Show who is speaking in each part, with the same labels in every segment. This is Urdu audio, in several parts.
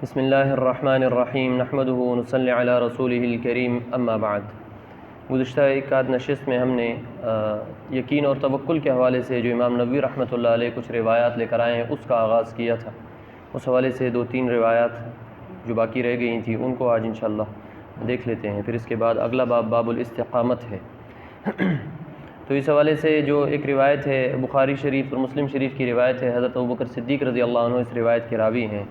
Speaker 1: بسم اللہ الرحمن الرحیم نحمدہ ونصلی علی رسولہ الکریم اما بعد۔ گزشتہ ایک آدھ نشست میں ہم نے یقین اور توکل کے حوالے سے جو امام نووی رحمۃ اللہ علیہ کچھ روایات لے کر آئے ہیں اس کا آغاز کیا تھا۔ اس حوالے سے 2-3 روایات جو باقی رہ گئی تھیں ان کو آج انشاءاللہ دیکھ لیتے ہیں۔ پھر اس کے بعد اگلا باب الاستقامت ہے۔ تو اس حوالے سے جو ایک روایت ہے بخاری شریف اور مسلم شریف کی روایت ہے، حضرت ابوبکر صدیق رضی اللہ عنہ اس روایت کے راوی ہیں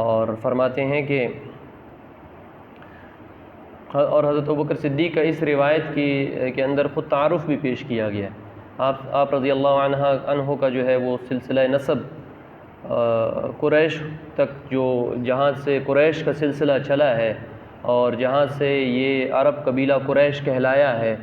Speaker 1: اور فرماتے ہیں کہ حضرت ابوبکر صدیق کا اس روایت کے اندر خود تعارف بھی پیش کیا گیا ہے۔ آپ رضی اللہ عنہ کا جو ہے وہ سلسلہ نسب قریش تک، جو جہاں سے قریش کا سلسلہ چلا ہے اور جہاں سے یہ عرب قبیلہ قریش کہلایا ہے،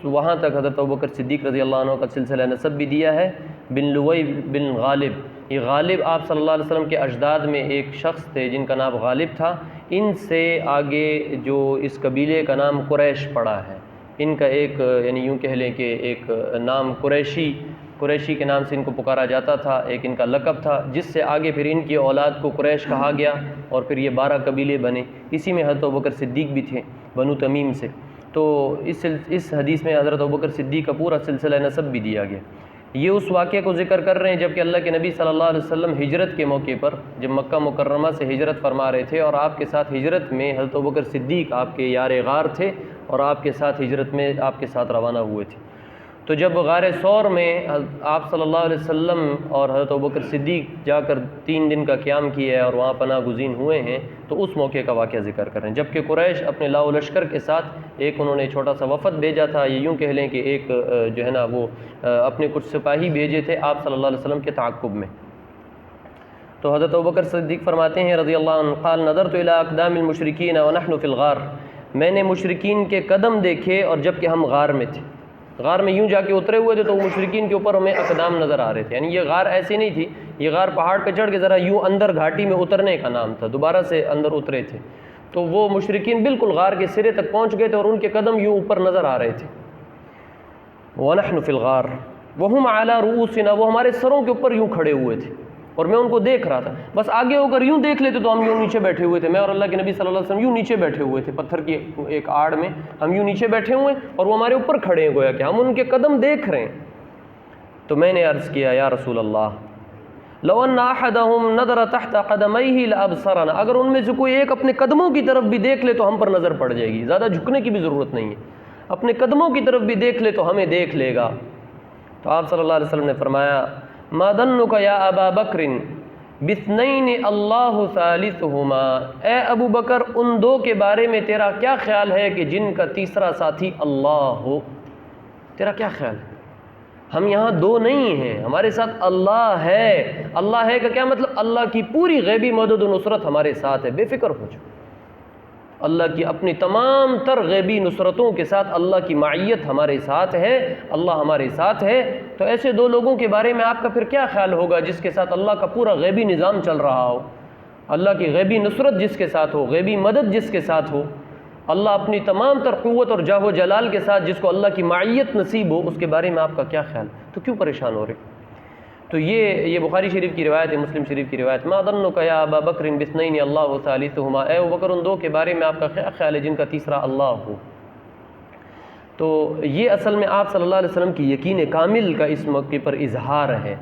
Speaker 1: وہاں تک حضرت ابوبکر صدیق رضی اللہ عنہ کا سلسلہ نسب بھی دیا ہے۔ بن لوئی بن غالب، یہ غالب آپ صلی اللہ علیہ وسلم کے اجداد میں ایک شخص تھے جن کا نام غالب تھا۔ ان سے آگے جو اس قبیلے کا نام قریش پڑا ہے، ان کا ایک یعنی یوں کہہ لیں کہ ایک نام قریشی کے نام سے ان کو پکارا جاتا تھا، ایک ان کا لقب تھا، جس سے آگے پھر ان کی اولاد کو قریش کہا گیا اور پھر یہ 12 قبیلے بنے۔ اسی میں حضرت ابوبکر صدیق بھی تھے بنو تمیم سے۔ تو اس حدیث میں حضرت ابوبکر صدیق کا پورا سلسلہ نسب بھی دیا گیا۔ یہ اس واقعے کو ذکر کر رہے ہیں جب کہ اللہ کے نبی صلی اللہ علیہ وسلم ہجرت کے موقع پر جب مکہ مکرمہ سے ہجرت فرما رہے تھے، اور آپ کے ساتھ ہجرت میں حضرت ابوبکر صدیق آپ کے یار غار تھے اور آپ کے ساتھ ہجرت میں آپ کے ساتھ روانہ ہوئے تھے۔ تو جب غار ثور میں آپ صلی اللہ علیہ وسلم اور حضرت ابوبکر صدیق جا کر 3 دن کا قیام کیا ہے اور وہاں پناہ گزین ہوئے ہیں، تو اس موقع کا واقعہ ذکر کر رہے ہیں۔ جبکہ قریش اپنے لاؤ لشکر کے ساتھ ایک انہوں نے چھوٹا سا وفد بھیجا تھا، یہ یوں کہہ لیں کہ ایک جو ہے نا وہ اپنے کچھ سپاہی بھیجے تھے آپ صلی اللہ علیہ وسلم کے تعاقب میں۔ تو حضرت ابوبکر صدیق فرماتے ہیں رضی اللہ عنہ، قال نظرت الى اقدام المشرکین ونحن فی الغار، میں نے مشرکین کے قدم دیکھے اور جب کہ ہم غار میں تھے، غار میں یوں جا کے اترے ہوئے تھے تو مشرکین کے اوپر ہمیں اقدام نظر آ رہے تھے۔ یعنی یہ غار ایسی نہیں تھی، یہ غار پہاڑ پہ چڑھ کے ذرا یوں اندر گھاٹی میں اترنے کا نام تھا، دوبارہ سے اندر اترے تھے۔ تو وہ مشرکین بالکل غار کے سرے تک پہنچ گئے تھے اور ان کے قدم یوں اوپر نظر آ رہے تھے۔ وَنَحْنُ فِي الْغَارِ وَهُمْ عَلَى رُؤُوسِنَا، وہ ہمارے سروں کے اوپر یوں کھڑے ہوئے تھے اور میں ان کو دیکھ رہا تھا۔ بس آگے ہو کر یوں دیکھ لیتے تو ہم یوں نیچے بیٹھے ہوئے تھے، میں اور اللہ کے نبی صلی اللہ علیہ وسلم یوں نیچے بیٹھے ہوئے تھے، پتھر کی ایک آڑ میں ہم یوں نیچے بیٹھے ہوئے اور وہ ہمارے اوپر کھڑے ہیں، گویا کہ ہم ان کے قدم دیکھ رہے ہیں۔ تو میں نے عرض کیا یا رسول اللہ لو ان احدهم نظر تحت قدميه لابصرنا، اگر ان میں سے کوئی ایک اپنے قدموں کی طرف بھی دیکھ لے تو ہم پر نظر پڑ جائے گی، زیادہ جھکنے کی بھی ضرورت نہیں ہے، اپنے قدموں کی طرف بھی دیکھ لے تو ہمیں دیکھ لے گا۔ تو آپ صلی اللہ علیہ وسلم نے فرمایا ما ظنک یا ابا بکر باثنین اللہ ثالثہما، اے ابو بکر ان 2 کے بارے میں تیرا کیا خیال ہے کہ جن کا تیسرا ساتھی اللہ ہو؟ تیرا کیا خیال ہے؟ ہم یہاں 2 نہیں ہیں، ہمارے ساتھ اللہ ہے۔ اللہ ہے کا کیا مطلب؟ اللہ کی پوری غیبی مدد و نصرت ہمارے ساتھ ہے، بے فکر ہو جاؤ۔ اللہ کی اپنی تمام تر غیبی نصرتوں کے ساتھ اللہ کی معیت ہمارے ساتھ ہے، اللہ ہمارے ساتھ ہے۔ تو ایسے 2 لوگوں کے بارے میں آپ کا پھر کیا خیال ہوگا جس کے ساتھ اللہ کا پورا غیبی نظام چل رہا ہو، اللہ کی غیبی نصرت جس کے ساتھ ہو، غیبی مدد جس کے ساتھ ہو، اللہ اپنی تمام تر قوت اور جاہ و جلال کے ساتھ جس کو اللہ کی معیت نصیب ہو، اس کے بارے میں آپ کا کیا خیال؟ تو کیوں پریشان ہو رہے؟ تو یہ بخاری شریف کی روایت ہے، مسلم شریف کی روایت، ما ظنک یا ابا بکر باثنین اللہ ثالثہما، اے ابو بکر ان 2 کے بارے میں آپ کا کیا خیال ہے جن کا تیسرا اللہ ہو؟ تو یہ اصل میں آپ صلی اللہ علیہ وسلم کی یقین کامل کا اس موقع پر اظہار ہے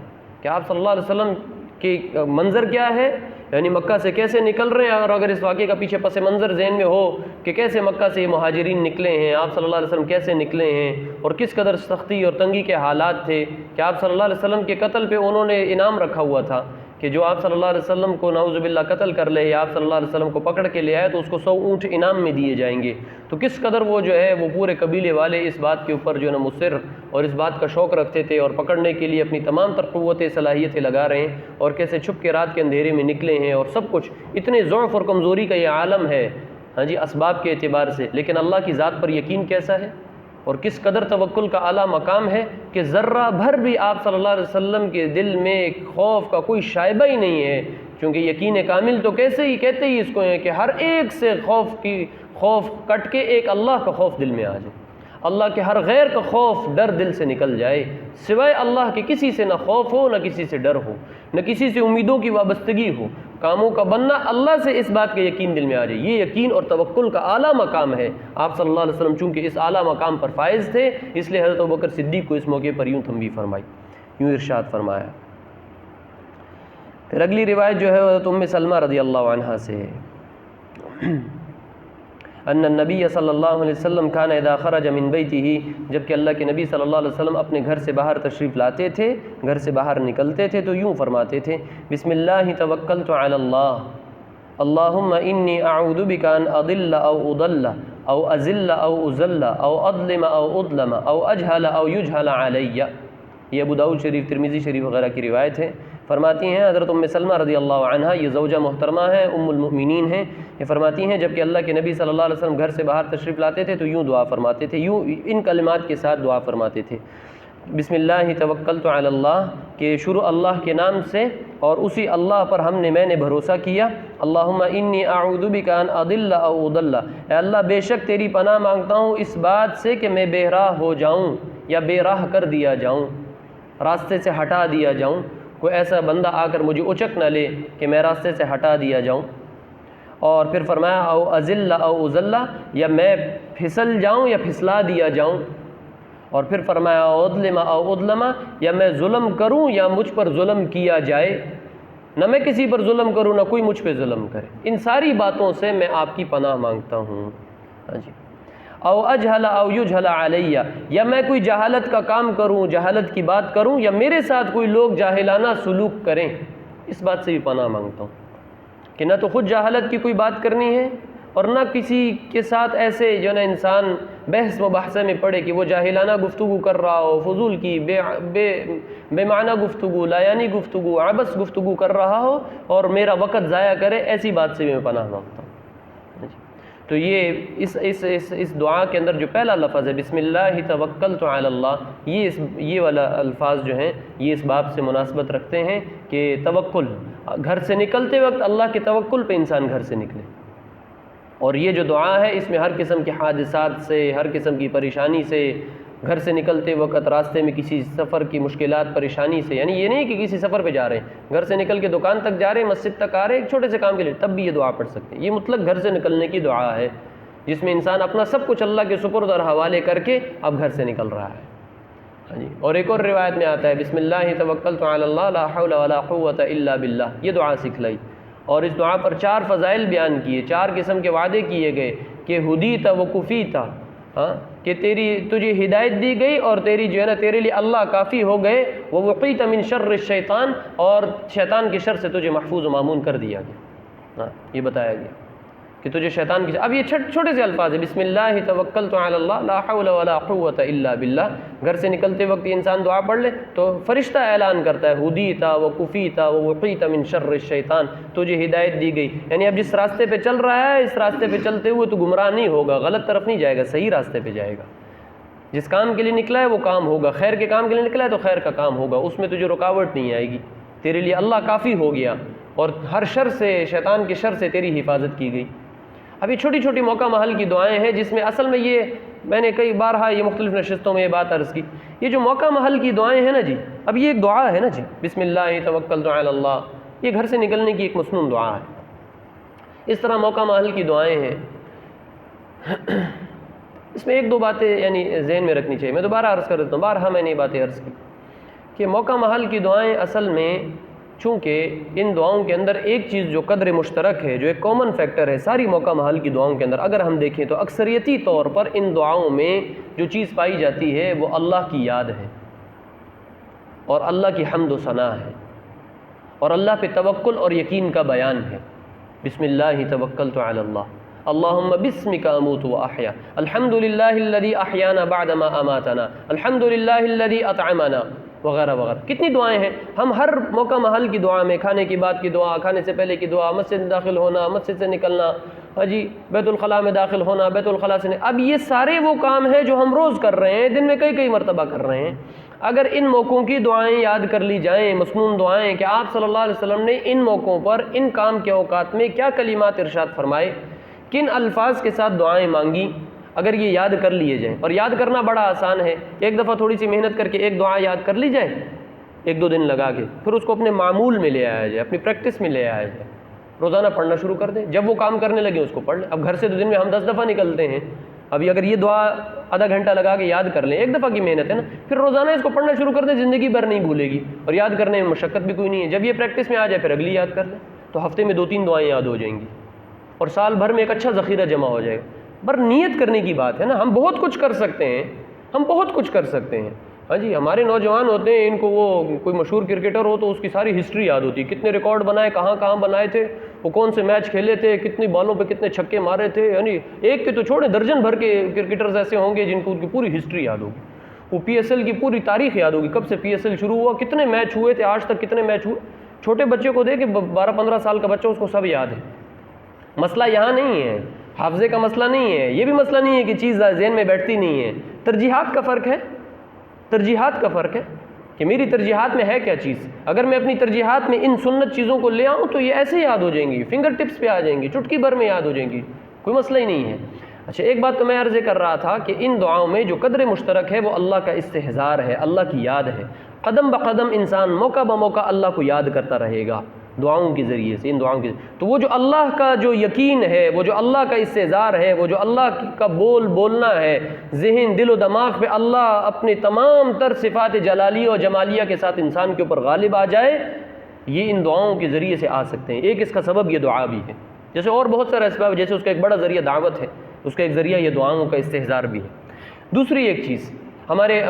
Speaker 1: کہ آپ صلی اللہ علیہ وسلم کے منظر کیا ہے، یعنی مکہ سے کیسے نکل رہے ہیں، اور اگر اس واقعے کا پیچھے پس منظر ذہن میں ہو کہ کیسے مکہ سے یہ مہاجرین نکلے ہیں، آپ صلی اللہ علیہ وسلم کیسے نکلے ہیں اور کس قدر سختی اور تنگی کے حالات تھے کہ آپ صلی اللہ علیہ وسلم کے قتل پہ انہوں نے انعام رکھا ہوا تھا کہ جو آپ صلی اللہ علیہ وسلم کو نعوذ باللہ قتل کر لے یا آپ صلی اللہ علیہ وسلم کو پکڑ کے لے آئے تو اس کو 100 اونٹ انعام میں دیے جائیں گے۔ تو کس قدر وہ جو ہے وہ پورے قبیلے والے اس بات کے اوپر جو ہے نا مصر اور اس بات کا شوق رکھتے تھے اور پکڑنے کے لیے اپنی تمام تر قوتیں صلاحیتیں لگا رہے ہیں، اور کیسے چھپ کے رات کے اندھیرے میں نکلے ہیں اور سب کچھ اتنے ضعف اور کمزوری کا یہ عالم ہے، ہاں جی، اسباب کے اعتبار سے، لیکن اللہ کی ذات پر یقین کیسا ہے اور کس قدر توکل کا اعلیٰ مقام ہے کہ ذرہ بھر بھی آپ صلی اللہ علیہ وسلم کے دل میں خوف کا کوئی شائبہ ہی نہیں ہے، کیونکہ یقین کامل تو کیسے ہی کہتے ہی اس کو ہیں کہ ہر ایک سے خوف کٹ کے ایک اللہ کا خوف دل میں آ جائے۔ اللہ کے ہر غیر کا خوف ڈر دل سے نکل جائے، سوائے اللہ کے کسی سے نہ خوف ہو، نہ کسی سے ڈر ہو، نہ کسی سے امیدوں کی وابستگی ہو، کاموں کا بننا اللہ سے اس بات کا یقین دل میں آ جائے۔ یہ یقین اور توکل کا اعلیٰ مقام ہے۔ آپ صلی اللہ علیہ وسلم چونکہ اس اعلیٰ مقام پر فائز تھے، اس لیے حضرت ابوبکر صدیق کو اس موقع پر یوں تنبیہ فرمائی، یوں ارشاد فرمایا۔ پھر اگلی روایت جو ہے حضرت ام سلمہ رضی اللہ عنہا سے ہے، ان النبی صلی اللہ علیہ وسلم کان اذا خرج من بیتہ، جبکہ اللہ کے نبی صلی اللہ علیہ وسلم اپنے گھر سے باہر تشریف لاتے تھے، گھر سے باہر نکلتے تھے تو یوں فرماتے تھے، بسم اللہ توکلت علی اللہ، اللہم انی اعوذ بک ان اضل او اضل او ازل او ازل او اظلم او اظلم او اجہل او یجہل علی۔ یہ ابو داؤد شریف، ترمذی شریف وغیرہ کی روایت ہے۔ فرماتی ہیں حضرت ام سلمہ رضی اللہ عنہا، یہ زوجہ محترمہ ہیں، ام المؤمنین ہیں، یہ فرماتی ہیں جب کہ اللہ کے نبی صلی اللہ علیہ وسلم گھر سے باہر تشریف لاتے تھے تو یوں دعا فرماتے تھے، یوں ان کلمات کے ساتھ دعا فرماتے تھے، بسم اللہ توکلت علی اللہ، کہ شروع اللہ کے نام سے اور اسی اللہ پر میں نے بھروسہ کیا، اللہم انی اعوذ بک ان اضل او اضل، اے اللہ بے شک تیری پناہ مانگتا ہوں اس بات سے کہ میں بے راہ ہو جاؤں یا بے راہ کر دیا جاؤں، راستے سے ہٹا دیا جاؤں، کوئی ایسا بندہ آ کر مجھے اچک نہ لے کہ میں راستے سے ہٹا دیا جاؤں۔ اور پھر فرمایا او ازل او ازل، یا میں پھسل جاؤں یا پھسلا دیا جاؤں۔ اور پھر فرمایا او اظلم او اظلم، یا میں ظلم کروں یا مجھ پر ظلم کیا جائے، نہ میں کسی پر ظلم کروں نہ کوئی مجھ پہ ظلم کرے، ان ساری باتوں سے میں آپ کی پناہ مانگتا ہوں۔ ہاں جی، او اجہل او یجہل علی، یا میں کوئی جہالت کا کام کروں، جہالت کی بات کروں، یا میرے ساتھ کوئی لوگ جاہلانہ سلوک کریں، اس بات سے بھی پناہ مانگتا ہوں کہ نہ تو خود جہالت کی کوئی بات کرنی ہے اور نہ کسی کے ساتھ ایسے جو نا انسان بحث مباحثے میں پڑے کہ وہ جاہلانہ گفتگو کر رہا ہو، فضول کی بے معنی گفتگو، لا یعنی گفتگو، عبث گفتگو کر رہا ہو اور میرا وقت ضائع کرے، ایسی بات سے بھی میں پناہ مانگتا ہوں۔ تو یہ اس دعا کے اندر جو پہلا لفظ ہے بسم اللہ توکلت علی اللہ، یہ والا الفاظ جو ہیں یہ اس باب سے مناسبت رکھتے ہیں کہ توکل، گھر سے نکلتے وقت اللہ کے توکل پہ انسان گھر سے نکلے، اور یہ جو دعا ہے اس میں ہر قسم کے حادثات سے، ہر قسم کی پریشانی سے، گھر سے نکلتے وقت راستے میں کسی سفر کی مشکلات پریشانی سے، یعنی یہ نہیں کہ کسی سفر پہ جا رہے ہیں، گھر سے نکل کے دکان تک جا رہے ہیں، مسجد تک آ رہے ہیں ایک چھوٹے سے کام کے لیے، تب بھی یہ دعا پڑھ سکتے ہیں۔ یہ مطلق گھر سے نکلنے کی دعا ہے جس میں انسان اپنا سب کچھ اللہ کے سپرد اور حوالے کر کے اب گھر سے نکل رہا ہے۔ ہاں جی، اور ایک اور روایت میں آتا ہے بسم اللہ توکلت علی اللہ لا حول ولا قوت الا باللہ، یہ دعا سکھلائی، اور اس دعا پر 4 فضائل بیان کیے، 4 قسم کے وعدے کیے گئے کہ ہدیت و کفیت، کہ تجھے ہدایت دی گئی اور تیری جو ہے نا تیرے لیے اللہ کافی ہو گئے، ووقیت من شر الشیطان، اور شیطان کے شر سے تجھے محفوظ و مامون کر دیا گیا، یہ بتایا گیا کہ تجھے شیطان کی۔ اب یہ چھوٹے سے الفاظ ہیں، بسم اللہ توکلت علی اللہ لا حول ولا قوت الا باللہ، گھر سے نکلتے وقت یہ انسان دعا پڑھ لے تو فرشتہ اعلان کرتا ہے ہدیت و کفیت و وقیت من شر الشیطان، تجھے ہدایت دی گئی، یعنی اب جس راستے پہ چل رہا ہے اس راستے پہ چلتے ہوئے تو گمراہ نہیں ہوگا، غلط طرف نہیں جائے گا، صحیح راستے پہ جائے گا، جس کام کے لیے نکلا ہے وہ کام ہوگا، خیر کے کام کے لیے نکلا ہے تو خیر کا کام ہوگا، اس میں تجھے رکاوٹ نہیں آئے گی، تیرے لیے اللہ کافی ہو گیا، اور ہر شر سے، شیطان کے شر سے تیری حفاظت کی گئی۔ اب یہ چھوٹی چھوٹی موقع محل کی دعائیں ہیں جس میں اصل میں یہ میں نے کئی بارہا یہ مختلف نشستوں میں یہ بات عرض کی، یہ جو موقع محل کی دعائیں ہیں نا جی، اب یہ ایک دعا ہے نا جی، بسم اللہ توکلت علی اللہ، یہ گھر سے نکلنے کی ایک مسنون دعا ہے۔ اس طرح موقع محل کی دعائیں ہیں، اس میں 1-2 باتیں یعنی ذہن میں رکھنی چاہیے، میں دوبارہ عرض کر دیتا ہوں، بارہا میں نے یہ باتیں عرض کی کہ موقع محل کی دعائیں اصل میں چونکہ ان دعاؤں کے اندر ایک چیز جو قدر مشترک ہے، جو ایک کامن فیکٹر ہے ساری موقع محل کی دعاؤں کے اندر، اگر ہم دیکھیں تو اکثریتی طور پر ان دعاؤں میں جو چیز پائی جاتی ہے وہ اللہ کی یاد ہے اور اللہ کی حمد و ثنا ہے اور اللہ پہ توکل اور یقین کا بیان ہے۔ بسم اللہ توکلت علی اللہ، اللہم بسمک اموت و احیا، الحمدللہ الذی احیانا بعدما اماتنا، الحمدللہ الذی اطعمنا، وغیرہ وغیرہ۔ کتنی دعائیں ہیں، ہم ہر موقع محل کی دعا میں، کھانے کی بعد کی دعا، کھانے سے پہلے کی دعا، مسجد میں داخل ہونا، مسجد سے نکلنا، جی بیت الخلاء میں داخل ہونا، بیت الخلاء سے اب یہ سارے وہ کام ہیں جو ہم روز کر رہے ہیں، دن میں کئی مرتبہ کر رہے ہیں۔ اگر ان موقعوں کی دعائیں یاد کر لی جائیں، مسنون دعائیں کہ آپ صلی اللہ علیہ وسلم نے ان موقعوں پر ان کام کے اوقات میں کیا کلمات ارشاد فرمائے، کن الفاظ کے ساتھ دعائیں مانگی، اگر یہ یاد کر لیے جائیں، اور یاد کرنا بڑا آسان ہے، ایک دفعہ تھوڑی سی محنت کر کے ایک دعا یاد کر لی جائے 1-2 دن لگا کے، پھر اس کو اپنے معمول میں لے آیا جائے، اپنی پریکٹس میں لے آیا جائے، روزانہ پڑھنا شروع کر دیں، جب وہ کام کرنے لگے اس کو پڑھ لیں۔ اب گھر سے 2 دن میں ہم 10 دفعہ نکلتے ہیں، ابھی اگر یہ دعا آدھا گھنٹہ لگا کے یاد کر لیں، ایک دفعہ کی محنت ہے نا، پھر روزانہ اس کو پڑھنا شروع کر دیں، زندگی بھر نہیں بھولے گی، اور یاد کرنے میں مشقت بھی کوئی نہیں ہے۔ جب یہ پریکٹس میں آ جائے پھر اگلی یاد کر لیں، تو ہفتے میں 2-3 دعائیں یاد ہو جائیں گی، اور سال بھر میں ایک اچھا ذخیرہ جمع ہو جائے گا۔ پر نیت کرنے کی بات ہے نا، ہم بہت کچھ کر سکتے ہیں، ہم بہت کچھ کر سکتے ہیں۔ ہاں جی، ہمارے نوجوان ہوتے ہیں، ان کو وہ کوئی مشہور کرکٹر ہو تو اس کی ساری ہسٹری یاد ہوتی ہے، کتنے ریکارڈ بنائے، کہاں کہاں بنائے تھے، وہ کون سے میچ کھیلے تھے، کتنی بالوں پہ کتنے چھکے مارے تھے، یعنی ایک کے تو چھوڑے درجن بھر کے کرکٹرز ایسے ہوں گے جن کو ان کی پوری ہسٹری یاد ہوگی، وہ پی ایس ایل کی پوری تاریخ یاد ہوگی، کب سے پی ایس ایل شروع ہوا، کتنے میچ ہوئے تھے، آج تک کتنے میچ ہوئے۔ چھوٹے بچے کو دے کہ 12-15 سال کا بچہ، اس کو سب یاد ہے۔ مسئلہ یہاں نہیں ہے، حافظے کا مسئلہ نہیں ہے، یہ بھی مسئلہ نہیں ہے کہ چیز ذہن میں بیٹھتی نہیں ہے، ترجیحات کا فرق ہے، ترجیحات کا فرق ہے کہ میری ترجیحات میں ہے کیا چیز۔ اگر میں اپنی ترجیحات میں ان سنت چیزوں کو لے آؤں تو یہ ایسے ہی یاد ہو جائیں گی، فنگر ٹپس پہ آ جائیں گی، چٹکی بھر میں یاد ہو جائیں گی، کوئی مسئلہ ہی نہیں ہے۔ اچھا، ایک بات تو میں عرض کر رہا تھا کہ ان دعاؤں میں جو قدر مشترک ہے وہ اللہ کا استحضار ہے، اللہ کی یاد ہے۔ قدم بقدم انسان موقع بموقع اللہ کو یاد کرتا رہے گا دعاؤں کے ذریعے سے، ان دعاؤں کے، تو وہ جو اللہ کا جو یقین ہے، وہ جو اللہ کا استحضار ہے، وہ جو اللہ کا بولنا ہے، ذہن دل و دماغ پہ اللہ اپنے تمام تر صفات جلالیہ اور جمالیہ کے ساتھ انسان کے اوپر غالب آ جائے، یہ ان دعاؤں کے ذریعے سے آ سکتے ہیں۔ ایک اس کا سبب یہ دعا بھی ہے، جیسے اور بہت سارے اسباب، جیسے اس کا ایک بڑا ذریعہ دعوت ہے، اس کا ایک ذریعہ یہ دعاؤں کا استحضار بھی ہے۔ دوسری ایک چیز، ہمارے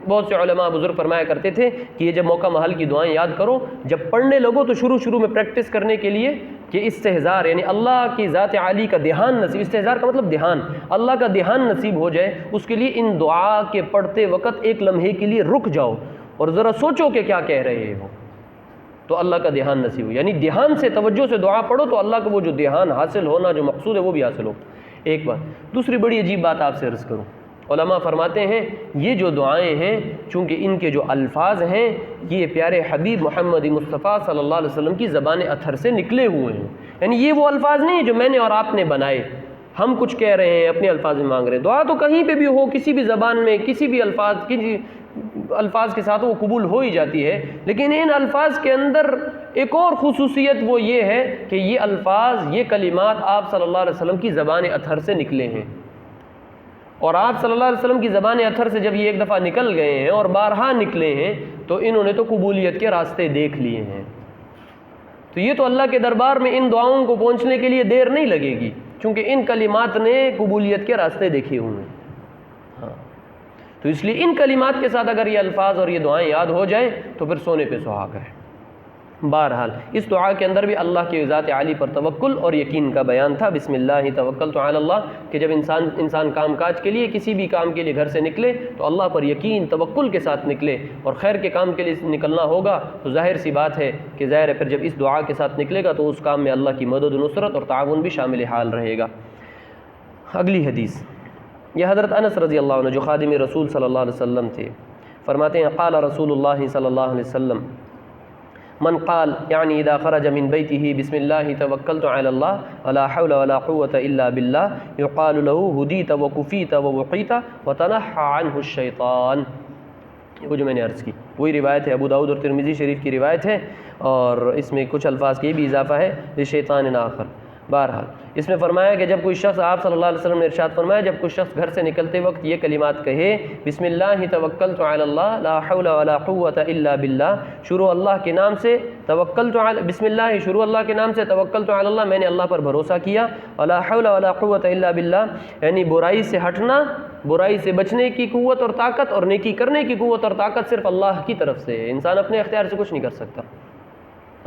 Speaker 1: بہت سے علماء بزرگ فرمایا کرتے تھے کہ یہ جب موقع محل کی دعائیں یاد کرو، جب پڑھنے لگو تو شروع میں پریکٹس کرنے کے لیے کہ استحضار یعنی اللہ کی ذات عالی کا دھیان نصیب، استحضار کا مطلب دھیان، اللہ کا دھیان نصیب ہو جائے، اس کے لیے ان دعا کے پڑھتے وقت ایک لمحے کے لیے رک جاؤ اور ذرا سوچو کہ کیا کہہ رہے ہو، تو اللہ کا دھیان نصیب ہو، یعنی دھیان سے توجہ سے دعا پڑھو تو اللہ کا وہ جو دھیان حاصل ہونا جو مقصود ہے وہ بھی حاصل ہو۔ ایک بات، دوسری بڑی عجیب بات آپ سے عرض کروں، علماء فرماتے ہیں یہ جو دعائیں ہیں چونکہ ان کے جو الفاظ ہیں یہ پیارے حبیب محمد مصطفیٰ صلی اللہ علیہ وسلم کی زبان اطہر سے نکلے ہوئے ہیں، یعنی یہ وہ الفاظ نہیں ہیں جو میں نے اور آپ نے بنائے، ہم کچھ کہہ رہے ہیں اپنے الفاظ میں مانگ رہے ہیں۔ دعا تو کہیں پہ بھی ہو، کسی بھی زبان میں، کسی بھی الفاظ کے ساتھ وہ قبول ہو ہی جاتی ہے، لیکن ان الفاظ کے اندر ایک اور خصوصیت وہ یہ ہے کہ یہ الفاظ، یہ کلمات آپ صلی اللہ علیہ وسلم کی زبان اطہر سے نکلے ہیں، اور آپ صلی اللہ علیہ وسلم کی زبان اطہر سے جب یہ ایک دفعہ نکل گئے ہیں اور بارہا نکلے ہیں تو انہوں نے تو قبولیت کے راستے دیکھ لیے ہیں، تو یہ تو اللہ کے دربار میں ان دعاؤں کو پہنچنے کے لیے دیر نہیں لگے گی، چونکہ ان کلمات نے قبولیت کے راستے دیکھے ہوئے ہیں۔ ہاں، تو اس لیے ان کلمات کے ساتھ اگر یہ الفاظ اور یہ دعائیں یاد ہو جائیں تو پھر سونے پہ سہاگا ہے۔ بہرحال اس دعا کے اندر بھی اللہ کی ذات عالی پر توکل اور یقین کا بیان تھا۔ بسم اللہ توکلت علی اللہ، کہ جب انسان کام کاج کے لیے، کسی بھی کام کے لیے گھر سے نکلے تو اللہ پر یقین توکل کے ساتھ نکلے، اور خیر کے کام کے لیے نکلنا ہوگا تو ظاہر سی بات ہے کہ ظاہر ہے پھر جب اس دعا کے ساتھ نکلے گا تو اس کام میں اللہ کی مدد و نصرت اور تعاون بھی شامل حال رہے گا۔ اگلی حدیث، یہ حضرت انس رضی اللہ عنہ جو خادم رسول صلی اللہ علیہ وسلم تھے، فرماتے ہیں قال رسول اللہ صلی اللہ علیہ وسلم من قال یعنی اذا خرج من بیتہ بسم اللہ توکلت علی اللہ ولا حول ولا قوة الا باللہ یقال له ہدیت وکفیت ووقیت وتنحى عنہ الشیطان۔ وہ جو میں نے عرض کی وہی روایت ہے، ابو داؤد اور ترمذی شریف کی روایت ہے، اور اس میں کچھ الفاظ کی بھی اضافہ ہے لشیطان آخر۔ بہرحال اس میں فرمایا کہ جب کوئی شخص، آپ صلی اللہ علیہ وسلم نے ارشاد فرمایا، جب کوئی شخص گھر سے نکلتے وقت یہ کلمات کہے، بسم اللہ توکلت علی اللہ لا حول ولا قوة الا باللہ، شروع اللہ کے نام سے، توکلت علی، بسم اللہ شروع اللہ کے نام سے، توکلت علی اللہ میں نے اللہ پر بھروسہ کیا، ولا حول ولا قوة الا باللہ یعنی برائی سے ہٹنا، برائی سے بچنے کی قوت اور طاقت اور نیکی کرنے کی قوت اور طاقت صرف اللہ کی طرف سے ہے، انسان اپنے اختیار سے کچھ نہیں کر سکتا،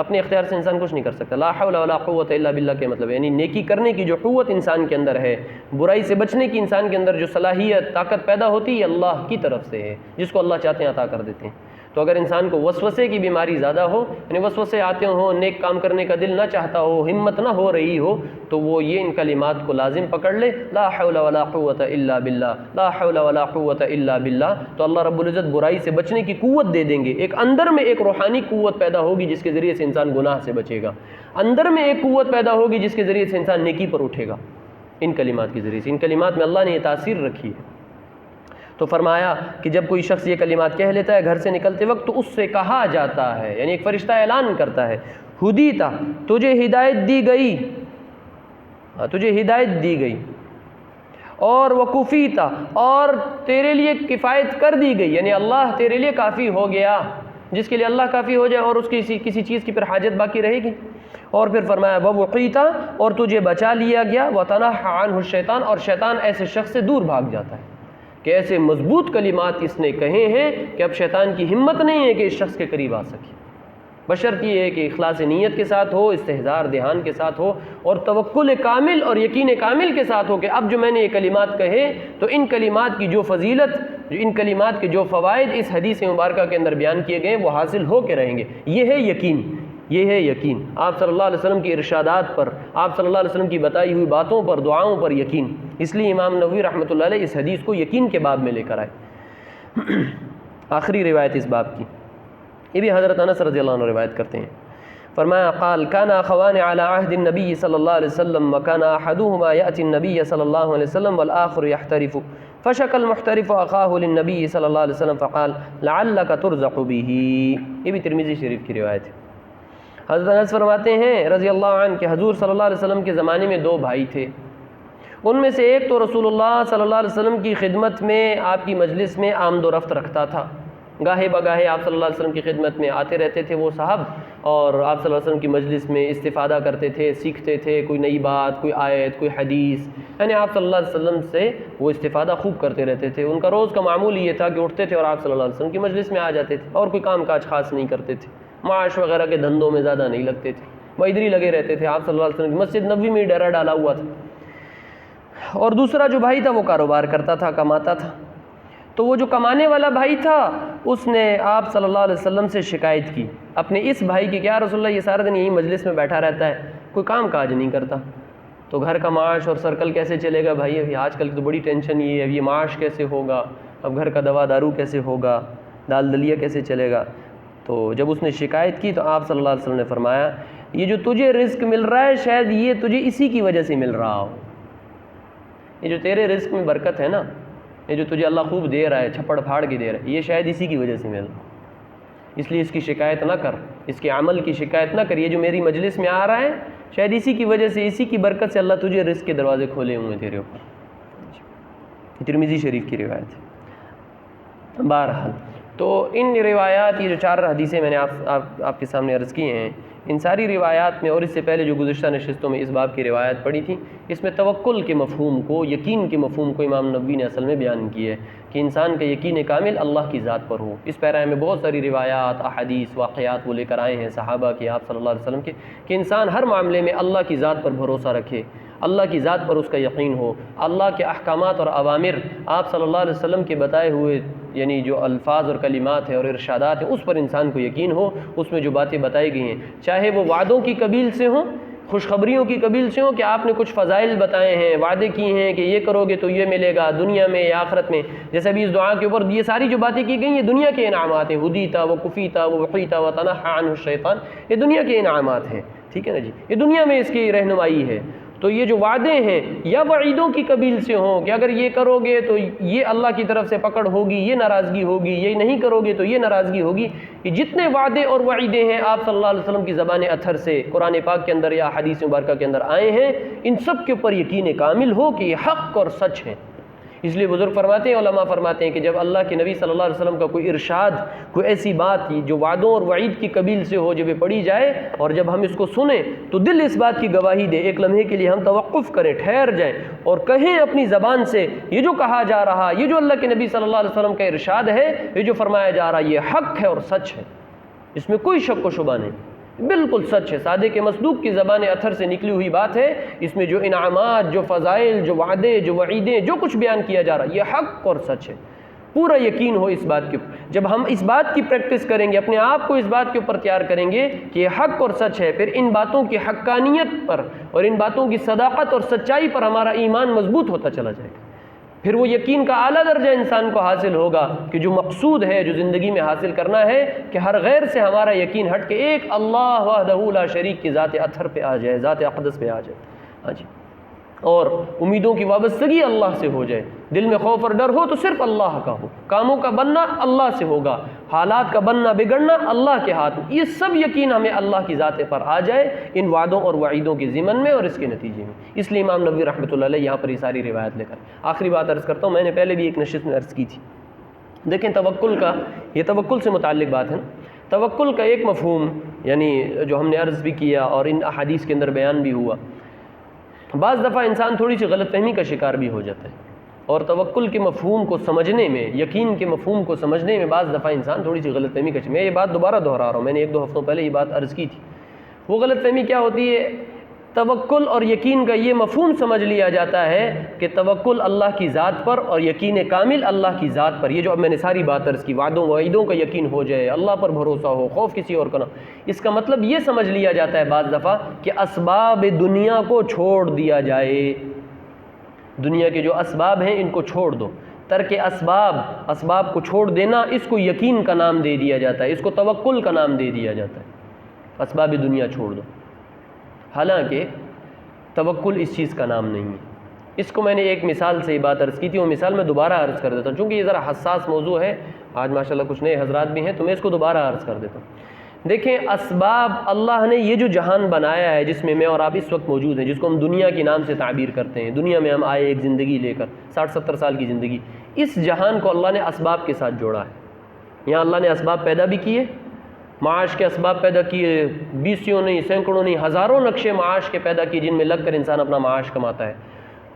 Speaker 1: اپنے اختیار سے انسان کچھ نہیں کر سکتا۔ لا حول ولا قوت الا باللہ کے مطلب یعنی نیکی کرنے کی جو قوت انسان کے اندر ہے، برائی سے بچنے کی انسان کے اندر جو صلاحیت طاقت پیدا ہوتی ہے، یہ اللہ کی طرف سے ہے، جس کو اللہ چاہتے ہیں عطا کر دیتے ہیں۔ تو اگر انسان کو وسوسے کی بیماری زیادہ ہو، یعنی وسوسے آتے ہوں، نیک کام کرنے کا دل نہ چاہتا ہو، ہمت نہ ہو رہی ہو، تو وہ یہ ان کلمات کو لازم پکڑ لے، لا حول ولا قوت الا باللہ، لا حول ولا قوت الا باللہ، تو اللہ رب العزت برائی سے بچنے کی قوت دے دیں گے۔ ایک اندر میں ایک روحانی قوت پیدا ہوگی جس کے ذریعے سے انسان گناہ سے بچے گا، اندر میں ایک قوت پیدا ہوگی جس کے ذریعے سے انسان نیکی پر اٹھے گا۔ ان کلمات کے ذریعے سے، ان کلمات میں اللہ نے یہ تاثیر رکھی ہے۔ تو فرمایا کہ جب کوئی شخص یہ کلمات کہہ لیتا ہے گھر سے نکلتے وقت تو اس سے کہا جاتا ہے، یعنی ایک فرشتہ اعلان کرتا ہے، ہدیتا، تجھے ہدایت دی گئی، تجھے ہدایت دی گئی، اور وکفیتا، اور تیرے لیے کفایت کر دی گئی، یعنی اللہ تیرے لیے کافی ہو گیا، جس کے لیے اللہ کافی ہو جائے اور اس کی کسی چیز کی پھر حاجت باقی رہے گی۔ اور پھر فرمایا ووقیتا، اور تجھے بچا لیا گیا، وتنحى عنہ الشیطان، اور شیطان ایسے شخص سے دور بھاگ جاتا ہے کہ ایسے مضبوط کلمات اس نے کہے ہیں کہ اب شیطان کی ہمت نہیں ہے کہ اس شخص کے قریب آ سکے، بشرط یہ ہے کہ اخلاص نیت کے ساتھ ہو، استحضار دھیان کے ساتھ ہو، اور توکل کامل اور یقین کامل کے ساتھ ہو کہ اب جو میں نے یہ کلمات کہے تو ان کلمات کی جو فضیلت، ان کلمات کے جو فوائد اس حدیث مبارکہ کے اندر بیان کیے گئے وہ حاصل ہو کے رہیں گے۔ یہ ہے یقین، یہ ہے یقین، آپ صلی اللہ علیہ وسلم کی ارشادات پر، آپ صلی اللہ علیہ وسلم کی بتائی ہوئی باتوں پر، دعاؤں پر یقین۔ اس لیے امام نووی رحمۃ اللہ علیہ اس حدیث کو یقین کے باب میں لے کر آئے۔ آخری روایت اس باب کی، یہ بھی حضرت انس رضی اللہ عنہ روایت کرتے ہیں، فرمایا قال كان اخوان على عهد النبي صلی اللہ علیہ وسلم وكان احدهما ياتي النبي صلی اللہ علیہ وسلم والآخر يحترف فشكى المحترف اخاه للنبي صلی اللہ علیہ وسلم فقال لعلك ترزق به۔ یہ بھی ترمذی شریف کی روایت ہے۔ حضرت انس فرماتے ہیں رضی اللہ عنہ کہ حضور صلی اللہ علیہ وسلم کے زمانے میں دو بھائی تھے، ان میں سے ایک تو رسول اللہ صلی اللہ علیہ وسلم کی خدمت میں، آپ کی مجلس میں آمد و رفت رکھتا تھا، گاہے بگاہے آپ صلی اللہ علیہ وسلم کی خدمت میں آتے رہتے تھے وہ صاحب، اور آپ صلی اللہ علیہ وسلم کی مجلس میں استفادہ کرتے تھے، سیکھتے تھے کوئی نئی بات، کوئی آیت، کوئی حدیث، یعنی آپ صلی اللہ علیہ وسلم سے وہ استفادہ خوب کرتے رہتے تھے۔ ان کا روز کا معمول یہ تھا کہ اٹھتے تھے اور آپ صلی اللہ علیہ وسلم کی مجلس میں آ جاتے تھے، اور کوئی کام کاج خاص نہیں کرتے تھے، معاش وغیرہ کے دھندوں میں زیادہ نہیں لگتے تھے، وہ ادھر ہی لگے رہتے تھے۔ آپ صلی اللہ علیہ وسلم کی مسجد نبوی میں ڈیرا ڈالا ہوا تھا، اور دوسرا جو بھائی تھا وہ کاروبار کرتا تھا، کماتا تھا۔ تو وہ جو کمانے والا بھائی تھا اس نے آپ صلی اللہ علیہ وسلم سے شکایت کی اپنے اس بھائی کی کہ یا رسول اللہ یہ سارا دن یہی مجلس میں بیٹھا رہتا ہے، کوئی کام کاج نہیں کرتا، تو گھر کا معاش اور سرکل کیسے چلے گا بھائی؟ ابھی آج کل کی تو بڑی ٹینشن یہ ہے، اب یہ معاش کیسے ہوگا، اب گھر کا دوا دارو کیسے ہوگا، دال دلیا کیسے چلے گا؟ تو جب اس نے شکایت کی تو آپ صلی اللہ علیہ وسلم نے فرمایا یہ جو تجھے رزق مل رہا ہے شاید یہ تجھے اسی کی وجہ سے مل رہا ہو، یہ جو تیرے رزق میں برکت ہے نا، یہ جو تجھے اللہ خوب دے رہا ہے، چھپڑ پھاڑ کے دے رہا ہے، یہ شاید اسی کی وجہ سے مل رہا ہے، اس لیے اس کی شکایت نہ کر، اس کے عمل کی شکایت نہ کر، یہ جو میری مجلس میں آ رہا ہے شاید اسی کی وجہ سے، اسی کی برکت سے اللہ تجھے رزق کے دروازے کھولے ہوئے ہیں تیرے اوپر۔ ترمذی شریف کی روایت ہے۔ بہرحال تو ان روایات، یہ جو 4 حدیثیں میں نے آپ کے سامنے عرض کی ہیں، ان ساری روایات میں، اور اس سے پہلے جو گزشتہ نشستوں میں اس باب کی روایت پڑھی تھی، اس میں توکل کے مفہوم کو، یقین کے مفہوم کو امام نووی نے اصل میں بیان کی ہے کہ انسان کا یقین کامل اللہ کی ذات پر ہو۔ اس پیرے میں بہت ساری روایات، احادیث، واقعات وہ لے کر آئے ہیں صحابہ کے، آپ صلی اللہ علیہ وسلم کے، کہ انسان ہر معاملے میں اللہ کی ذات پر بھروسہ رکھے، اللہ کی ذات پر اس کا یقین ہو، اللہ کے احکامات اور اوامر، آپ صلی اللہ علیہ وسلم کے بتائے ہوئے یعنی جو الفاظ اور کلمات ہیں اور ارشادات ہیں اس پر انسان کو یقین ہو، اس میں جو باتیں بتائی گئی ہیں، چاہے وہ وعدوں کی قبیل سے ہوں، خوشخبریوں کی قبیل سے ہوں کہ آپ نے کچھ فضائل بتائے ہیں، وعدے کیے ہیں کہ یہ کرو گے تو یہ ملے گا دنیا میں یا آخرت میں، جیسے ابھی اس دعا کے اوپر یہ ساری جو باتیں کی گئی یہ دنیا کے انعامات ہیں، ہدیتا وکفیتا ووقیتا وتنحى عنہ الشیطان، یہ دنیا کے انعامات ہیں، ٹھیک ہے نا جی، یہ دنیا میں اس کی رہنمائی ہے۔ تو یہ جو وعدے ہیں یا وعیدوں کی قبیل سے ہوں کہ اگر یہ کرو گے تو یہ اللہ کی طرف سے پکڑ ہوگی، یہ ناراضگی ہوگی، یہ نہیں کرو گے تو یہ ناراضگی ہوگی، یہ جتنے وعدے اور وعیدے ہیں آپ صلی اللہ علیہ وسلم کی زبان اطہر سے قرآن پاک کے اندر یا حدیث مبارکہ کے اندر آئے ہیں، ان سب کے اوپر یقین کامل ہو کہ یہ حق اور سچ ہے۔ اس لیے بزرگ فرماتے ہیں، علماء فرماتے ہیں کہ جب اللہ کے نبی صلی اللہ علیہ وسلم کا کوئی ارشاد، کوئی ایسی بات جو وعدوں اور وعید کی قبیل سے ہو، جب یہ پڑھی جائے اور جب ہم اس کو سنیں تو دل اس بات کی گواہی دے، ایک لمحے کے لیے ہم توقف کریں، ٹھہر جائیں اور کہیں اپنی زبان سے یہ جو کہا جا رہا، یہ جو اللہ کے نبی صلی اللہ علیہ وسلم کا ارشاد ہے، یہ جو فرمایا جا رہا یہ حق ہے اور سچ ہے، اس میں کوئی شک و شبہ نہیں، بالکل سچ ہے، صادق مصدوق کی زبان اطہر سے نکلی ہوئی بات ہے، اس میں جو انعامات، جو فضائل، جو وعدے، جو وعیدیں، جو کچھ بیان کیا جا رہا یہ حق اور سچ ہے، پورا یقین ہو اس بات کے اوپر۔ جب ہم اس بات کی پریکٹس کریں گے، اپنے آپ کو اس بات کے اوپر تیار کریں گے کہ یہ حق اور سچ ہے، پھر ان باتوں کی حقانیت پر اور ان باتوں کی صداقت اور سچائی پر ہمارا ایمان مضبوط ہوتا چلا جائے گا، پھر وہ یقین کا اعلیٰ درجہ انسان کو حاصل ہوگا کہ جو مقصود ہے، جو زندگی میں حاصل کرنا ہے، کہ ہر غیر سے ہمارا یقین ہٹ کے ایک اللہ وحدہ لا شریک کی ذات اطہر پہ آ جائے، ذات اقدس پہ آ جائے۔ ہاں جی، اور امیدوں کی وابستگی اللہ سے ہو جائے، دل میں خوف اور ڈر ہو تو صرف اللہ کا ہو، کاموں کا بننا اللہ سے ہوگا، حالات کا بننا بگڑنا اللہ کے ہاتھ میں، یہ سب یقین ہمیں اللہ کی ذات پر آ جائے ان وعدوں اور وعیدوں کے ضمن میں اور اس کے نتیجے میں۔ اس لیے امام نووی رحمۃ اللہ علیہ یہاں پر یہ ساری روایت لے کر آخری بات عرض کرتا ہوں، میں نے پہلے بھی ایک نشست میں عرض کی تھی، دیکھیں توکل کا، یہ توکل سے متعلق بات ہے نا، توکل کا ایک مفہوم یعنی جو ہم نے عرض بھی کیا اور ان احادیث کے اندر بیان بھی ہوا، بعض دفعہ انسان تھوڑی سی غلط فہمی کا شکار بھی ہو جاتا ہے، اور توکل کے مفہوم کو سمجھنے میں، یقین کے مفہوم کو سمجھنے میں بعض دفعہ انسان تھوڑی سی غلط فہمی کا شکار، میں یہ بات دوبارہ دہرا رہا ہوں، میں نے 1-2 ہفتوں پہلے یہ بات عرض کی تھی۔ وہ غلط فہمی کیا ہوتی ہے؟ توکل اور یقین کا یہ مفہوم سمجھ لیا جاتا ہے کہ توکل اللہ کی ذات پر اور یقین کامل اللہ کی ذات پر، یہ جو اب میں نے ساری بات عرض کی، وعدوں وعیدوں کا یقین ہو جائے، اللہ پر بھروسہ ہو، خوف کسی اور کا نہ، اس کا مطلب یہ سمجھ لیا جاتا ہے بعض دفعہ کہ اسباب دنیا کو چھوڑ دیا جائے، دنیا کے جو اسباب ہیں ان کو چھوڑ دو، ترک اسباب کو چھوڑ دینا، اس کو یقین کا نام دے دیا جاتا ہے، اس کو توکل کا نام دے دیا جاتا ہے، اسباب دنیا چھوڑ دو، حالانکہ توکل اس چیز کا نام نہیں ہے۔ اس کو میں نے ایک مثال سے یہ بات عرض کی تھی، وہ مثال میں دوبارہ عرض کر دیتا ہوں، چونکہ یہ ذرا حساس موضوع ہے، آج ماشاءاللہ کچھ نئے حضرات بھی ہیں تو میں اس کو دوبارہ عرض کر دیتا ہوں۔ دیکھیں اسباب، اللہ نے یہ جو جہان بنایا ہے جس میں میں اور آپ اس وقت موجود ہیں، جس کو ہم دنیا کے نام سے تعبیر کرتے ہیں، دنیا میں ہم آئے ایک زندگی لے کر 60-70 سال کی زندگی، اس جہان کو اللہ نے اسباب کے ساتھ جوڑا ہے۔ یہاں اللہ نے اسباب پیدا بھی کیے، معاش کے اسباب پیدا کیے، 20 نہیں، سینکڑوں نہیں، ہزاروں نقشے معاش کے پیدا کیے جن میں لگ کر انسان اپنا معاش کماتا ہے۔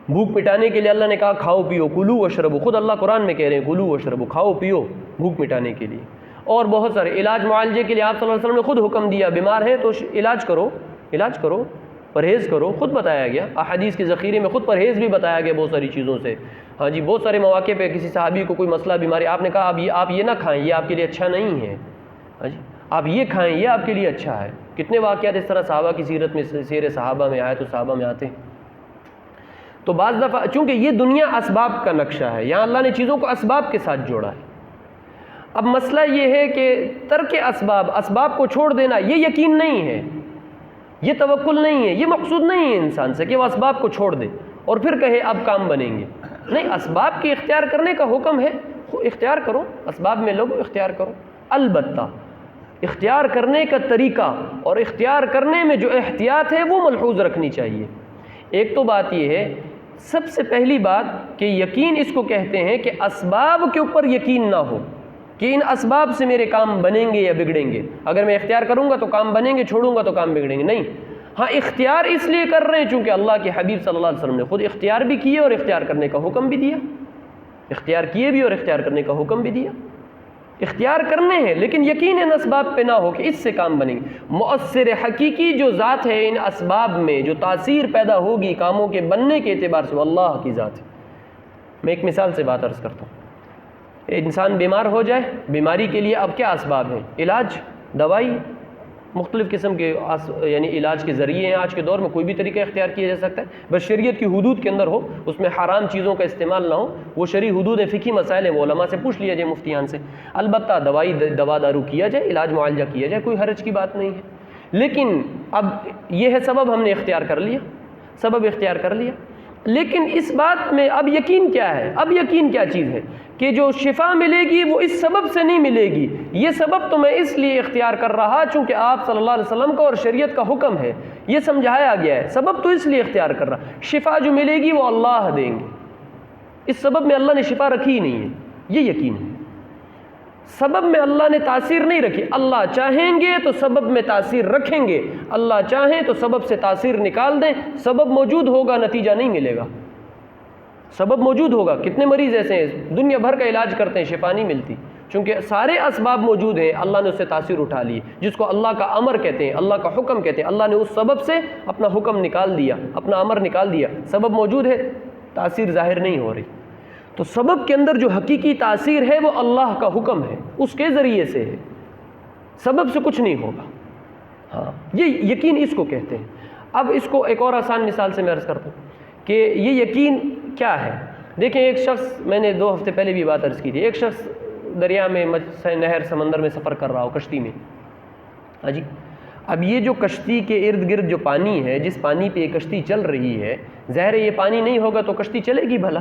Speaker 1: بھوک مٹانے کے لیے اللہ نے کہا کھاؤ پیو، کلو واشربو، خود اللہ قرآن میں کہہ رہے ہیں کلو واشربو، کھاؤ پیو بھوک مٹانے کے لیے، اور بہت سارے علاج معالجے کے لیے آپ صلی اللہ علیہ وسلم نے خود حکم دیا، بیمار ہیں تو علاج کرو، پرہیز کرو، خود بتایا گیا، احادیث کے ذخیرے میں خود پرہیز بھی بتایا گیا بہت ساری چیزوں سے۔ ہاں جی، بہت سارے مواقع پہ کسی صحابی کو کوئی مسئلہ بیماری، آپ نے کہا آپ یہ نہ کھائیں، یہ آپ کے لیے اچھا نہیں ہے، ہاں جی آپ یہ کھائیں، یہ آپ کے لیے اچھا ہے۔ کتنے واقعات اس طرح صحابہ کی سیرت میں، سیر صحابہ میں آئے تو صحابہ میں آتے ہیں۔ تو بعض دفعہ چونکہ یہ دنیا اسباب کا نقشہ ہے، یہاں اللہ نے چیزوں کو اسباب کے ساتھ جوڑا ہے۔ اب مسئلہ یہ ہے کہ ترک اسباب کو چھوڑ دینا یہ یقین نہیں ہے، یہ توکل نہیں ہے، یہ مقصود نہیں ہے انسان سے کہ وہ اسباب کو چھوڑ دے اور پھر کہے اب کام بنیں گے، نہیں، اسباب کے اختیار کرنے کا حکم ہے، اختیار کرو، اسباب میں لوگ اختیار کرو، البتہ اختیار کرنے کا طریقہ اور اختیار کرنے میں جو احتیاط ہے وہ ملحوظ رکھنی چاہیے۔ ایک تو بات یہ ہے، سب سے پہلی بات کہ یقین اس کو کہتے ہیں کہ اسباب کے اوپر یقین نہ ہو کہ ان اسباب سے میرے کام بنیں گے یا بگڑیں گے، اگر میں اختیار کروں گا تو کام بنیں گے، چھوڑوں گا تو کام بگڑیں گے، نہیں، ہاں اختیار اس لیے کر رہے ہیں چونکہ اللہ کے حبیب صلی اللہ علیہ وسلم نے خود اختیار بھی کیے اور اختیار کرنے کا حکم بھی دیا، اختیار کیے بھی اور اختیار کرنے کا حکم بھی دیا، اختیار کرنے ہیں لیکن یقین ان اسباب پہ نہ ہو کہ اس سے کام بنیں گے۔ مؤثر حقیقی جو ذات ہے ان اسباب میں، جو تاثیر پیدا ہوگی کاموں کے بننے کے اعتبار سے، وہ اللہ کی ذات ہے۔ میں ایک مثال سے بات عرض کرتا ہوں، انسان بیمار ہو جائے، بیماری کے لیے اب کیا اسباب ہیں؟ علاج، دوائی، مختلف قسم کے یعنی علاج کے ذریعے ہیں۔ آج کے دور میں کوئی بھی طریقہ اختیار کیا جا سکتا ہے، بس شریعت کی حدود کے اندر ہو، اس میں حرام چیزوں کا استعمال نہ ہو، وہ شرعی حدود فقہی مسائل ہیں، وہ علماء سے پوچھ لیا جائے، مفتیان سے، البتہ دوا دارو کیا جائے، علاج معالجہ کیا جائے، کوئی حرج کی بات نہیں ہے۔ لیکن اب یہ ہے سبب ہم نے اختیار کر لیا، سبب اختیار کر لیا، لیکن اس بات میں اب یقین کیا ہے؟ اب یقین کیا چیز ہے کہ جو شفا ملے گی وہ اس سبب سے نہیں ملے گی، یہ سبب تو میں اس لیے اختیار کر رہا چونکہ آپ صلی اللہ علیہ وسلم کا اور شریعت کا حکم ہے، یہ سمجھایا گیا ہے، سبب تو اس لیے اختیار کر رہا، شفا جو ملے گی وہ اللہ دیں گے، اس سبب میں اللہ نے شفا رکھی ہی نہیں ہے، یہ یقین ہے۔ سبب میں اللہ نے تاثیر نہیں رکھی، اللہ چاہیں گے تو سبب میں تاثیر رکھیں گے، اللہ چاہیں تو سبب سے تاثیر نکال دیں، سبب موجود ہوگا نتیجہ نہیں ملے گا، سبب موجود ہوگا۔ کتنے مریض ایسے ہیں دنیا بھر کا علاج کرتے ہیں، شفا نہیں ملتی، چونکہ سارے اسباب موجود ہیں، اللہ نے اس سے تاثیر اٹھا لی، جس کو اللہ کا امر کہتے ہیں، اللہ کا حکم کہتے ہیں، اللہ نے اس سبب سے اپنا حکم نکال دیا، اپنا امر نکال دیا، سبب موجود ہے، تاثیر ظاہر نہیں ہو رہی۔ تو سبب کے اندر جو حقیقی تاثیر ہے وہ اللہ کا حکم ہے، اس کے ذریعے سے ہے، سبب سے کچھ نہیں ہوگا۔ ہاں، یہ یقین اس کو کہتے ہیں۔ اب اس کو ایک اور آسان مثال سے میں عرض کرتا ہوں کہ یہ یقین کیا ہے۔ دیکھیں، ایک شخص، میں نے 2 ہفتے پہلے بھی بات عرض کی تھی، ایک شخص دریا میں، نہر، سمندر میں سفر کر رہا ہو، کشتی میں، ہاں جی، اب یہ جو کشتی کے ارد گرد جو پانی ہے، جس پانی پہ یہ کشتی چل رہی ہے، ظاہر ہے یہ پانی نہیں ہوگا تو کشتی چلے گی بھلا؟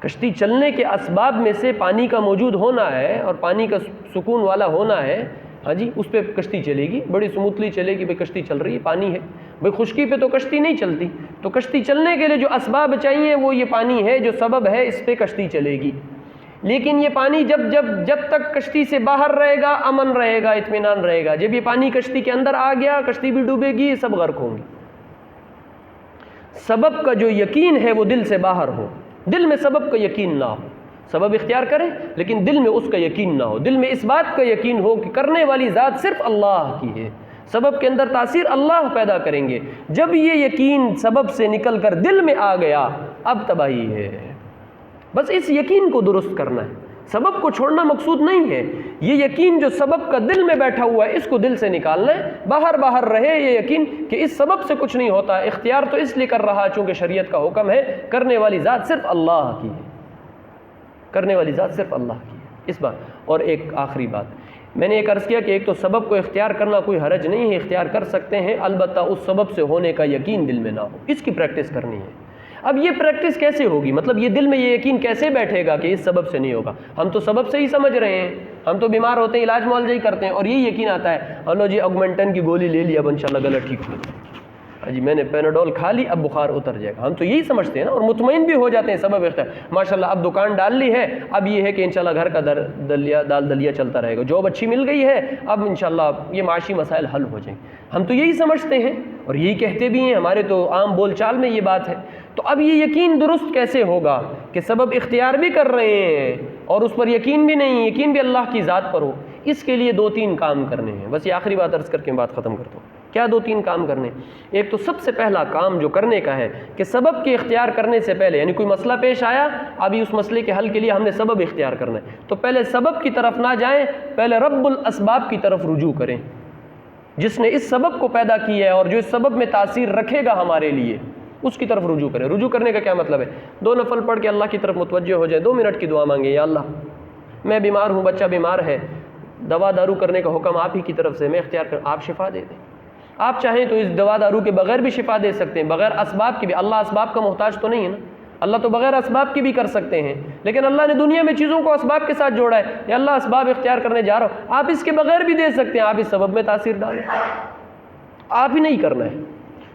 Speaker 1: کشتی چلنے کے اسباب میں سے پانی کا موجود ہونا ہے اور پانی کا سکون والا ہونا ہے، ہاں جی، اس پہ کشتی چلے گی، بڑی سموتھلی چلے گی، بھائی کشتی چل رہی ہے، پانی ہے۔ بھائی خشکی پہ تو کشتی نہیں چلتی، تو کشتی چلنے کے لیے جو اسباب چاہیے وہ یہ پانی ہے، جو سبب ہے، اس پہ کشتی چلے گی۔ لیکن یہ پانی جب تک کشتی سے باہر رہے گا امن رہے گا، اطمینان رہے گا۔ جب یہ پانی کشتی کے اندر آ گیا کشتی بھی ڈوبے گی، سب غرق ہوں گے۔ سبب کا جو یقین ہے وہ دل سے باہر ہو، دل میں سبب کا یقین نہ ہو، سبب اختیار کرے لیکن دل میں اس کا یقین نہ ہو، دل میں اس بات کا یقین ہو کہ کرنے والی ذات صرف اللہ کی ہے، سبب کے اندر تاثیر اللہ پیدا کریں گے۔ جب یہ یقین سبب سے نکل کر دل میں آ گیا اب تباہی ہے۔ بس اس یقین کو درست کرنا ہے، سبب کو چھوڑنا مقصود نہیں ہے، یہ یقین جو سبب کا دل میں بیٹھا ہوا ہے اس کو دل سے نکالنا ہے، باہر رہے یہ یقین کہ اس سبب سے کچھ نہیں ہوتا، اختیار تو اس لیے کر رہا چونکہ شریعت کا حکم ہے، کرنے والی ذات صرف اللہ کی ہے، کرنے والی ذات صرف اللہ کی ہے۔ اس بات اور ایک آخری بات میں نے ایک عرض کیا کہ ایک تو سبب کو اختیار کرنا کوئی حرج نہیں ہے، اختیار کر سکتے ہیں، البتہ اس سبب سے ہونے کا یقین دل میں نہ ہو، اس کی پریکٹس کرنی ہے۔ اب یہ پریکٹس کیسے ہوگی؟ مطلب یہ دل میں یہ یقین کیسے بیٹھے گا کہ اس سبب سے نہیں ہوگا؟ ہم تو سبب سے ہی سمجھ رہے ہیں، ہم تو بیمار ہوتے ہیں علاج معالجہ ہی کرتے ہیں اور یہی یقین آتا ہے ہلو جی آگمنٹن کی گولی لے لی اب انشاءاللہ گلا ٹھیک ہو جائے گا، جی میں نے پیناڈول کھا لی اب بخار اتر جائے گا، ہم تو یہی سمجھتے ہیں نا، اور مطمئن بھی ہو جاتے ہیں سبب اختیار، ماشاءاللہ اب دکان ڈال لی ہے، اب یہ ہے کہ انشاءاللہ گھر کا دال دلیا چلتا رہے گا، جاب اچھی مل گئی ہے، اب انشاءاللہ یہ معاشی مسائل حل ہو جائیں گے، ہم تو یہی سمجھتے ہیں اور یہی کہتے بھی ہیں، ہمارے تو عام بول چال میں یہ بات ہے۔ تو اب یہ یقین درست کیسے ہوگا کہ سبب اختیار بھی کر رہے ہیں اور اس پر یقین بھی نہیں، یقین بھی اللہ کی ذات پر ہو؟ اس کے لیے 2-3 کام کرنے ہیں، بس یہ آخری بات عرض کر کے بات ختم کرتا ہوں۔ کیا 2-3 کام کرنے؟ ایک تو سب سے پہلا کام جو کرنے کا ہے کہ سبب کے اختیار کرنے سے پہلے، یعنی کوئی مسئلہ پیش آیا، ابھی اس مسئلے کے حل کے لیے ہم نے سبب اختیار کرنا ہے، تو پہلے سبب کی طرف نہ جائیں، پہلے رب الاسباب کی طرف رجوع کریں، جس نے اس سبب کو پیدا کیا ہے اور جو اس سبب میں تاثیر رکھے گا ہمارے لیے، اس کی طرف رجوع کریں۔ رجوع کرنے کا کیا مطلب ہے؟ 2 نفل پڑھ کے اللہ کی طرف متوجہ ہو جائے، 2 منٹ کی دعا مانگے، یا اللہ میں بیمار ہوں، بچہ بیمار ہے، دوا دارو کرنے کا حکم آپ ہی کی طرف سے، میں اختیار کر، آپ شفا دے دیں۔ آپ چاہیں تو اس دوا دارو کے بغیر بھی شفا دے سکتے ہیں، بغیر اسباب کے بھی، اللہ اسباب کا محتاج تو نہیں ہے نا، اللہ تو بغیر اسباب کے بھی کر سکتے ہیں، لیکن اللہ نے دنیا میں چیزوں کو اسباب کے ساتھ جوڑا ہے، یا اللہ اسباب اختیار کرنے جا رہا ہوں، آپ اس کے بغیر بھی دے سکتے ہیں، آپ اس سبب میں تاثیر ڈالیں، آپ ہی نہیں کرنا ہے۔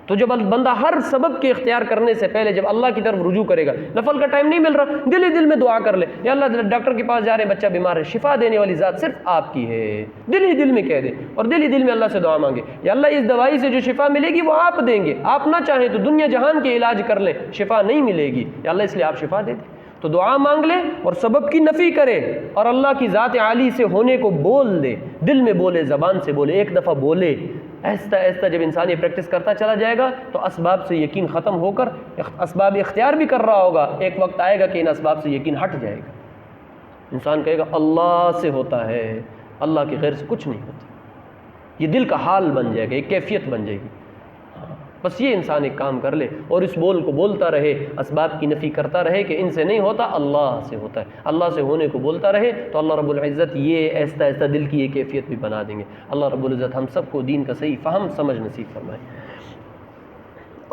Speaker 1: تو جب بندہ ہر سبب کے اختیار کرنے سے پہلے جب اللہ کی طرف رجوع کرے گا، نفل کا ٹائم نہیں مل رہا، دل ہی دل میں دعا کر لے، یا اللہ ڈاکٹر کے پاس جا رہے ہیں، بچہ بیمار ہے، شفا دینے والی ذات صرف آپ کی ہے، دل ہی دل میں کہہ دے اور دل ہی دل میں اللہ سے دعا مانگے، یا اللہ اس دوائی سے جو شفا ملے گی وہ آپ دیں گے، آپ نہ چاہیں تو دنیا جہان کے علاج کر لیں، شفا نہیں ملے گی، یا اللہ اس لیے آپ شفا دے دیں۔ تو دعا مانگ لے اور سبب کی نفی کرے اور اللہ کی ذات عالی سے ہونے کو بول دے، دل میں بولے، زبان سے بولے، ایک دفعہ بولے، آہستہ آہستہ جب انسان یہ پریکٹس کرتا چلا جائے گا تو اسباب سے یقین ختم ہو کر اسباب اختیار بھی کر رہا ہوگا، ایک وقت آئے گا کہ ان اسباب سے یقین ہٹ جائے گا، انسان کہے گا اللہ سے ہوتا ہے، اللہ کے غیر سے کچھ نہیں ہوتا، یہ دل کا حال بن جائے گا، ایک کیفیت بن جائے گی۔ بس یہ انسان ایک کام کر لے اور اس بول کو بولتا رہے، اسباب کی نفی کرتا رہے کہ ان سے نہیں ہوتا، اللہ سے ہوتا ہے، اللہ سے ہونے کو بولتا رہے، تو اللہ رب العزت یہ آہستہ آہستہ دل کی یہ کیفیت بھی بنا دیں گے۔ اللہ رب العزت ہم سب کو دین کا صحیح فہم سمجھ نصیب فرمائے۔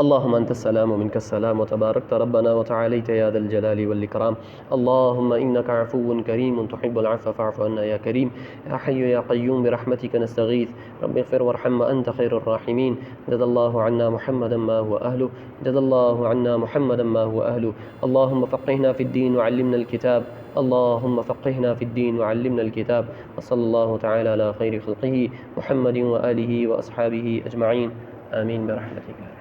Speaker 1: اللهم أنت السلام ومنك السلام وتباركت ربنا وتعاليت يا ذا الجلال والإكرام اللهم إنك عفو كريم تحب العفو فاعف عنا يا كريم يا حي يا قيوم برحمتك نستغيث رب اغفر وارحم وأنت خير الراحمين جزا الله عنا محمدا ما هو أهله جزا الله عنا محمدا ما هو أهله اللهم فقهنا في الدين وعلمنا الكتاب اللهم فقهنا في الدين وعلمنا الكتاب وصلى الله تعالى على خير خلقه محمد وآله وأصحابه أجمعين آمين برحمتك